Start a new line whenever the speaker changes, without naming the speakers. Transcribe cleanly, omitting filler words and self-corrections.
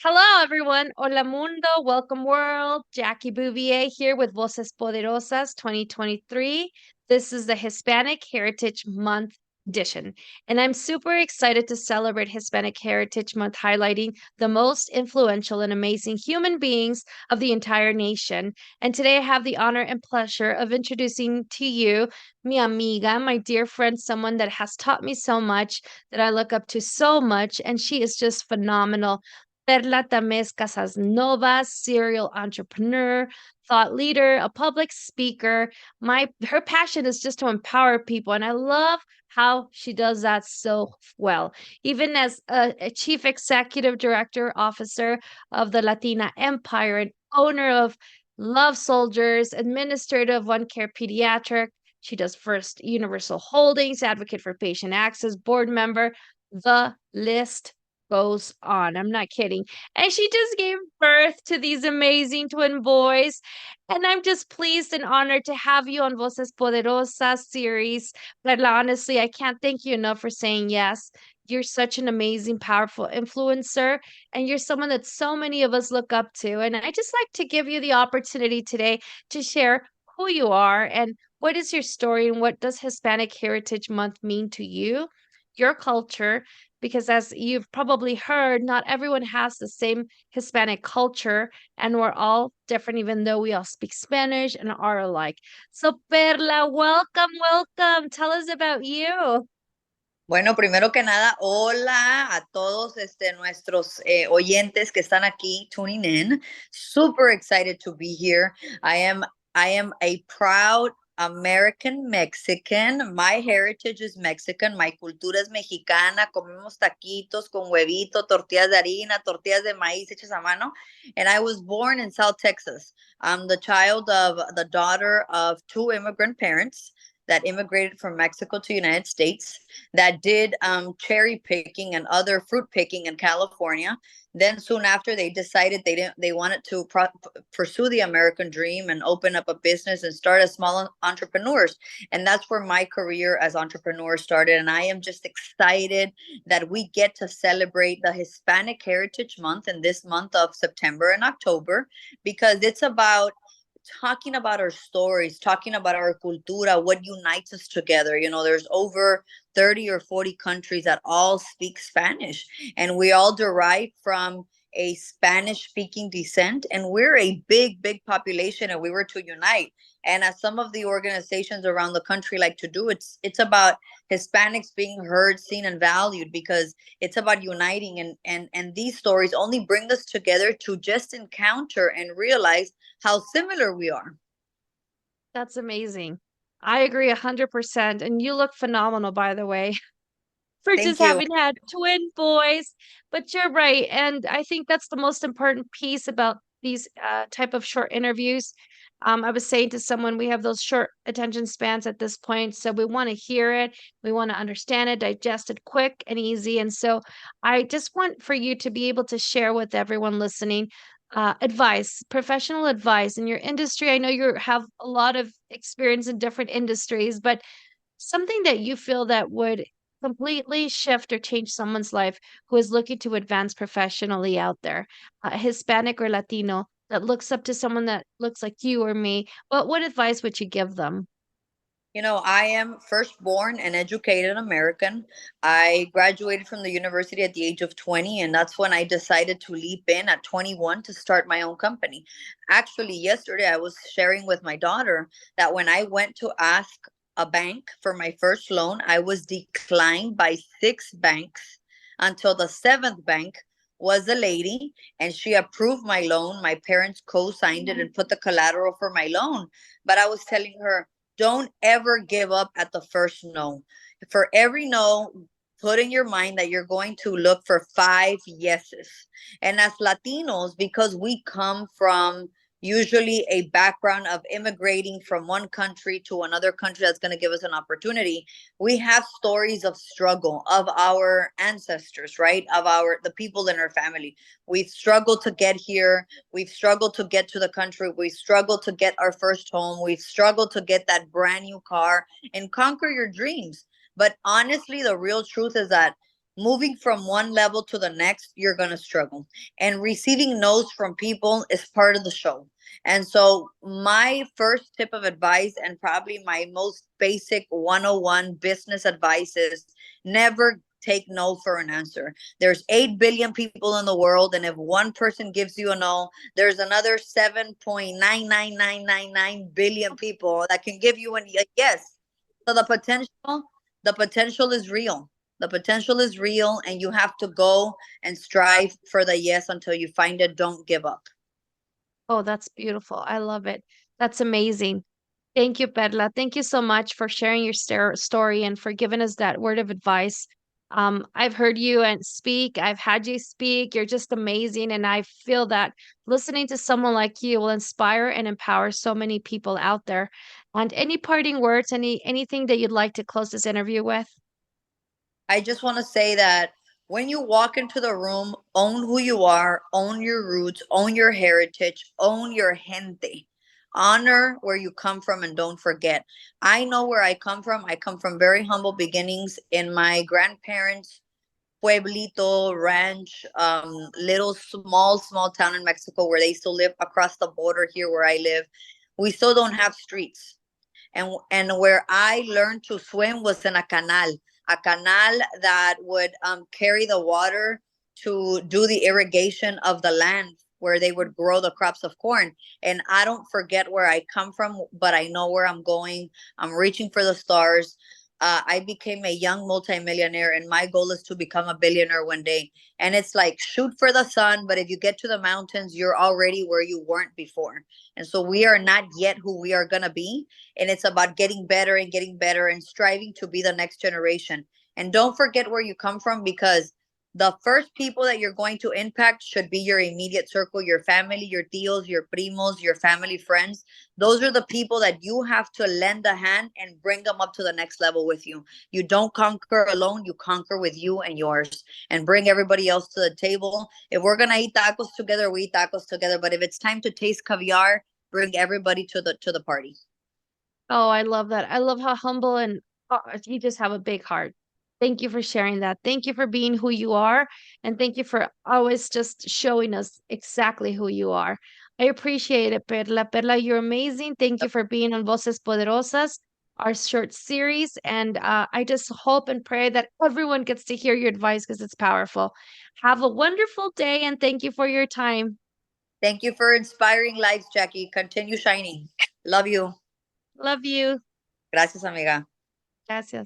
Hello, everyone. Hola, mundo. Welcome, world. Jackie Bouvier here with VOCES PODEROSAS 2023. This is the Hispanic Heritage Month edition, and I'm super excited to celebrate Hispanic Heritage Month, highlighting the most influential and amazing human beings of the entire nation. And today I have the honor and pleasure of introducing to you mi amiga, my dear friend, someone that has taught me so much, that I look up to so much, and she is just phenomenal. Perla Tamez Casasnovas, serial entrepreneur, thought leader, a public speaker. Her passion is just to empower people, and I love how she does that so well. Even as a chief executive director officer of the Latina Empire and owner of Love Soldiers, administrator of One Care Pediatric. She does First Universal Holdings, advocate for patient access, board member. The list goes on. I'm not kidding. And she just gave birth to these amazing twin boys. And I'm just pleased and honored to have you on Voces Poderosas series. But honestly, I can't thank you enough for saying yes. You're such an amazing, powerful influencer, and you're someone that so many of us look up to. And I just like to give you the opportunity today to share who you are and what is your story and what does Hispanic Heritage Month mean to you, your culture, because as you've probably heard, not everyone has the same Hispanic culture, and we're all different, even though we all speak Spanish and are alike. So, Perla, welcome, welcome. Tell us about you.
Bueno, primero que nada, hola a todos nuestros oyentes que están aquí tuning in. Super excited to be here. I am a proud American Mexican. My heritage is Mexican. My cultura es mexicana. Comemos taquitos con huevito, tortillas de harina, tortillas de maíz hechas a mano. And I was born in South Texas. I'm the daughter of two immigrant parents that immigrated from Mexico to the United States, that did cherry picking and other fruit picking in California. Then soon after, they decided they wanted to pursue the American dream and open up a business and start as small entrepreneurs. And that's where my career as entrepreneur started. And I am just excited that we get to celebrate the Hispanic Heritage Month in this month of September and October, because it's about talking about our stories, talking about our cultura, what unites us together. There's over 30 or 40 countries that all speak Spanish, and we all derive from a Spanish speaking descent, and we're a big, big population, and we were to unite. And as some of the organizations around the country like to do, it's about Hispanics being heard, seen, and valued, because it's about uniting, and these stories only bring us together to just encounter and realize how similar we are.
That's amazing. I agree 100%. And you look phenomenal, by the way, for just
Thank you.
having had twin boys. But you're right. And I think that's the most important piece about these type of short interviews. I was saying to someone, we have those short attention spans at this point. So we want to hear it. We want to understand it, digest it quick and easy. And so I just want for you to be able to share with everyone listening advice, professional advice in your industry. I know you have a lot of experience in different industries, but something that you feel that would completely shift or change someone's life who is looking to advance professionally out there, Hispanic or Latino, that looks up to someone that looks like you or me. What advice would you give them?
I am firstborn and educated American. I graduated from the university at the age of 20, and that's when I decided to leap in at 21 to start my own company. Actually, yesterday I was sharing with my daughter that when I went to ask a bank for my first loan, I was declined by six banks until the seventh bank was a lady, and she approved my loan. My parents co-signed it and put the collateral for my loan. But I was telling her, don't ever give up at the first no. For every no, put in your mind that you're going to look for five yeses. And as Latinos, because we come from usually a background of immigrating from one country to another country that's going to give us an opportunity, we have stories of struggle of our ancestors, right? Of the people in our family. We've struggled to get here. We've struggled to get to the country. We've struggled to get our first home. We've struggled to get that brand new car and conquer your dreams. But honestly, the real truth is that moving from one level to the next, you're going to struggle. And receiving no's from people is part of the show. And so, my first tip of advice, and probably my most basic 101 business advice, is never take no for an answer. There's 8 billion people in the world. And if one person gives you a no, there's another 7.99999 billion people that can give you a yes. So the potential is real. The potential is real, and you have to go and strive for the yes until you find it. Don't give up.
Oh, that's beautiful. I love it. That's amazing. Thank you, Perla. Thank you so much for sharing your story and for giving us that word of advice. I've heard you and speak. I've had you speak. You're just amazing, and I feel that listening to someone like you will inspire and empower so many people out there. And any parting words, anything that you'd like to close this interview with?
I just want to say that when you walk into the room, own who you are, own your roots, own your heritage, own your gente. Honor where you come from and don't forget. I know where I come from. I come from very humble beginnings in my grandparents' pueblito, ranch, little small town in Mexico where they still live across the border here where I live. We still don't have streets. And where I learned to swim was in a canal that would carry the water to do the irrigation of the land where they would grow the crops of corn. And I don't forget where I come from, but I know where I'm going. I'm reaching for the stars. I became a young multimillionaire, and my goal is to become a billionaire one day. And it's like shoot for the sun, but if you get to the mountains, you're already where you weren't before. And so we are not yet who we are going to be. And it's about getting better and striving to be the next generation. And don't forget where you come from, because the first people that you're going to impact should be your immediate circle, your family, your tios, your primos, your family friends. Those are the people that you have to lend a hand and bring them up to the next level with you. You don't conquer alone, you conquer with you and yours, and bring everybody else to the table. If we're going to eat tacos together, we eat tacos together. But if it's time to taste caviar, bring everybody to the party.
Oh, I love that. I love how humble and you just have a big heart. Thank you for sharing that. Thank you for being who you are. And thank you for always just showing us exactly who you are. I appreciate it, Perla. Perla, you're amazing. Thank you for being on Voces Poderosas, our short series. And I just hope and pray that everyone gets to hear your advice because it's powerful. Have a wonderful day and thank you for your time.
Thank you for inspiring lives, Jackie. Continue shining. Love you.
Love you.
Gracias, amiga.
Gracias.